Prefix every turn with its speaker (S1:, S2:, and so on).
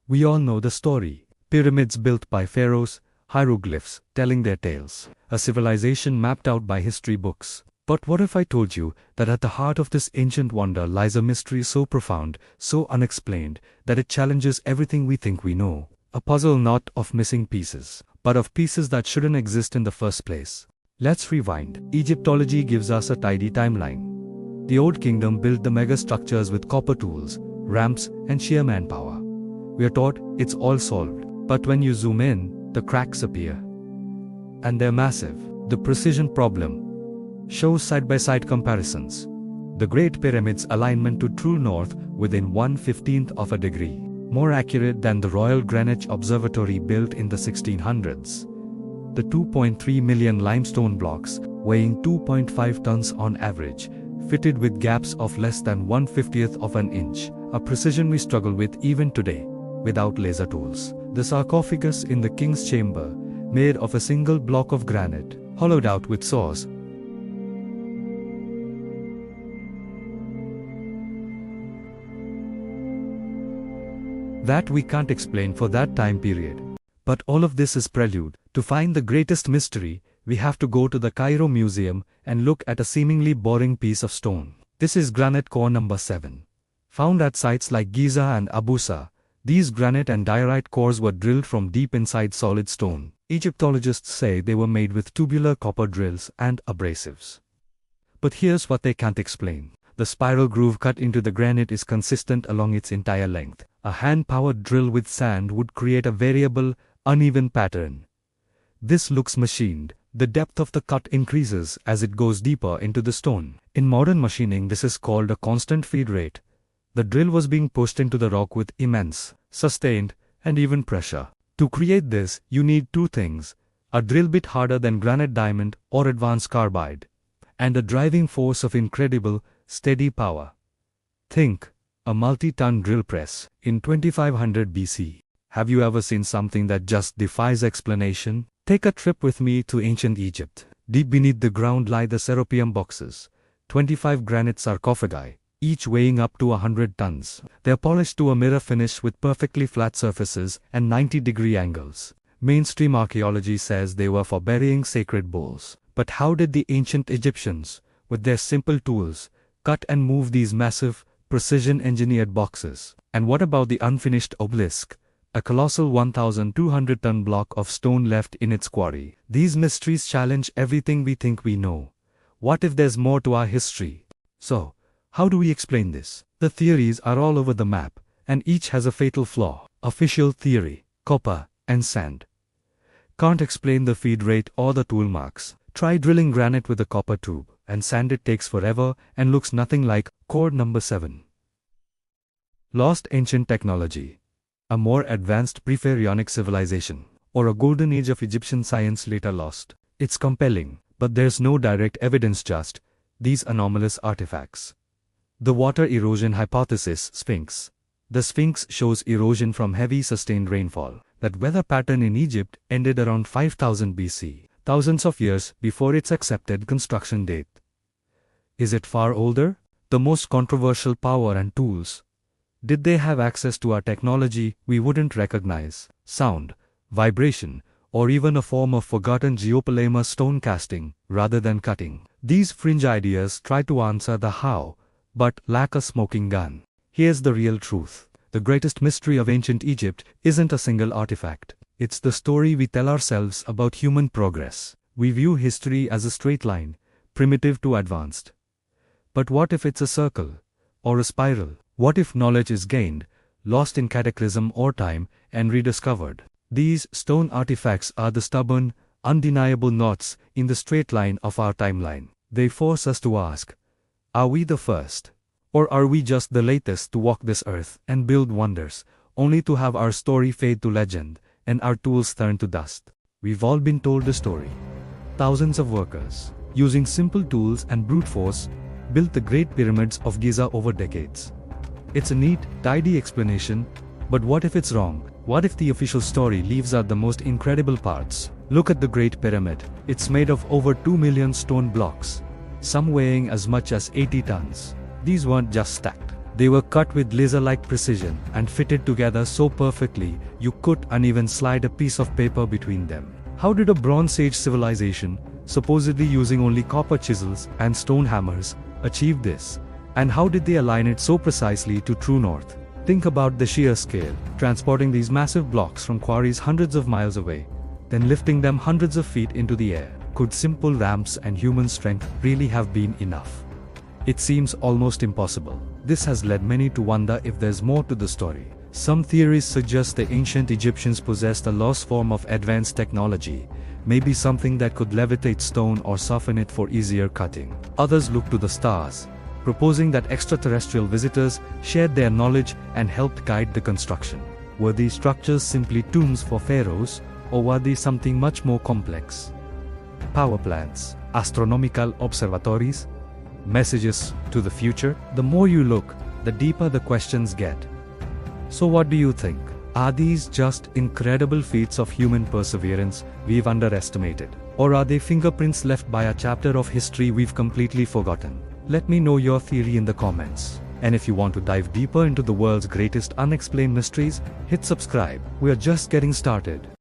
S1: We all know the story. Pyramids built by pharaohs, hieroglyphs telling their tales. A civilization mapped out by history books. But what if I told you that at the heart of this ancient wonder lies a mystery so profound, so unexplained, that it challenges everything we think we know? A puzzle not of missing pieces, but of pieces that shouldn't exist in the first place. Let's rewind. Egyptology gives us a tidy timeline. The Old Kingdom built the mega structures with copper tools, ramps, and sheer manpower. We are taught it's all solved. But when you zoom in, the cracks appear. And they're massive. The precision problem shows side-by-side comparisons. The Great Pyramid's alignment to true north within 1/15th of a degree. More accurate than the Royal Greenwich Observatory built in the 1600s. The 2.3 million limestone blocks, weighing 2.5 tons on average, fitted with gaps of less than 1/50th of an inch, a precision we struggle with even today, without laser tools. The sarcophagus in the king's chamber, made of a single block of granite, hollowed out with saws, that we can't explain for that time period. But all of this is prelude. To find the greatest mystery, we have to go to the Cairo Museum and look at a seemingly boring piece of stone. This is granite core number 7. Found at sites like Giza and Abusa, these granite and diorite cores were drilled from deep inside solid stone. Egyptologists say they were made with tubular copper drills and abrasives. But here's what they can't explain. The spiral groove cut into the granite is consistent along its entire length. A hand-powered drill with sand would create a variable, uneven pattern. This looks machined. The depth of the cut increases as it goes deeper into the stone. In modern machining, this is called a constant feed rate. The drill was being pushed into the rock with immense, sustained, and even pressure. To create this, you need two things: a drill bit harder than granite diamond or advanced carbide, and a driving force of incredible, steady power. Think, a multi-ton drill press. In 2500 BC, have you ever seen something that just defies explanation? Take a trip with me to ancient Egypt. Deep beneath the ground lie the Serapeum boxes, 25 granite sarcophagi, each weighing up to 100 tons. They're polished to a mirror finish with perfectly flat surfaces and 90-degree angles. Mainstream archaeology says they were for burying sacred bowls. But how did the ancient Egyptians, with their simple tools, cut and move these massive, precision-engineered boxes? And what about the unfinished obelisk, a colossal 1,200-ton block of stone left in its quarry? These mysteries challenge everything we think we know. What if there's more to our history? So, how do we explain this? The theories are all over the map, and each has a fatal flaw. Official theory: copper and sand. Can't explain the feed rate or the tool marks. Try drilling granite with a copper tube, and sand it takes forever and looks nothing like core number 7. Lost ancient technology. A more advanced pre-pharaonic civilization, or a golden age of Egyptian science later lost. It's compelling, but there's no direct evidence, just these anomalous artifacts. The water erosion hypothesis. Sphinx. The Sphinx shows erosion from heavy sustained rainfall. That weather pattern in Egypt ended around 5000 BC, thousands of years before its accepted construction date. Is it far older? The most controversial: power and tools. Did they have access to our technology we wouldn't recognize? Sound, vibration, or even a form of forgotten geopolymer stone casting, rather than cutting? These fringe ideas try to answer the how, but lack a smoking gun. Here's the real truth. The greatest mystery of ancient Egypt isn't a single artifact. It's the story we tell ourselves about human progress. We view history as a straight line, primitive to advanced. But what if it's a circle? Or a spiral? What if knowledge is gained, lost in cataclysm or time, and rediscovered? These stone artifacts are the stubborn, undeniable knots in the straight line of our timeline. They force us to ask, are we the first? Or are we just the latest to walk this earth and build wonders, only to have our story fade to legend and our tools turn to dust? We've all been told the story. Thousands of workers, using simple tools and brute force, built the Great Pyramids of Giza over decades. It's a neat, tidy explanation, but what if it's wrong? What if the official story leaves out the most incredible parts? Look at the Great Pyramid. It's made of over 2 million stone blocks, some weighing as much as 80 tons. These weren't just stacked. They were cut with laser-like precision and fitted together so perfectly you couldn't even slide a piece of paper between them. How did a Bronze Age civilization, supposedly using only copper chisels and stone hammers, achieve this? And how did they align it so precisely to true north? Think about the sheer scale, transporting these massive blocks from quarries hundreds of miles away, then lifting them hundreds of feet into the air. Could simple ramps and human strength really have been enough? It seems almost impossible. This has led many to wonder if there's more to the story. Some theories suggest the ancient Egyptians possessed a lost form of advanced technology, maybe something that could levitate stone or soften it for easier cutting. Others look to the stars, proposing that extraterrestrial visitors shared their knowledge and helped guide the construction. Were these structures simply tombs for pharaohs, or were they something much more complex? Power plants, astronomical observatories, messages to the future? The more you look, the deeper the questions get. So what do you think? Are these just incredible feats of human perseverance we've underestimated? Or are they fingerprints left by a chapter of history we've completely forgotten? Let me know your theory in the comments. And if you want to dive deeper into the world's greatest unexplained mysteries, hit subscribe. We're just getting started.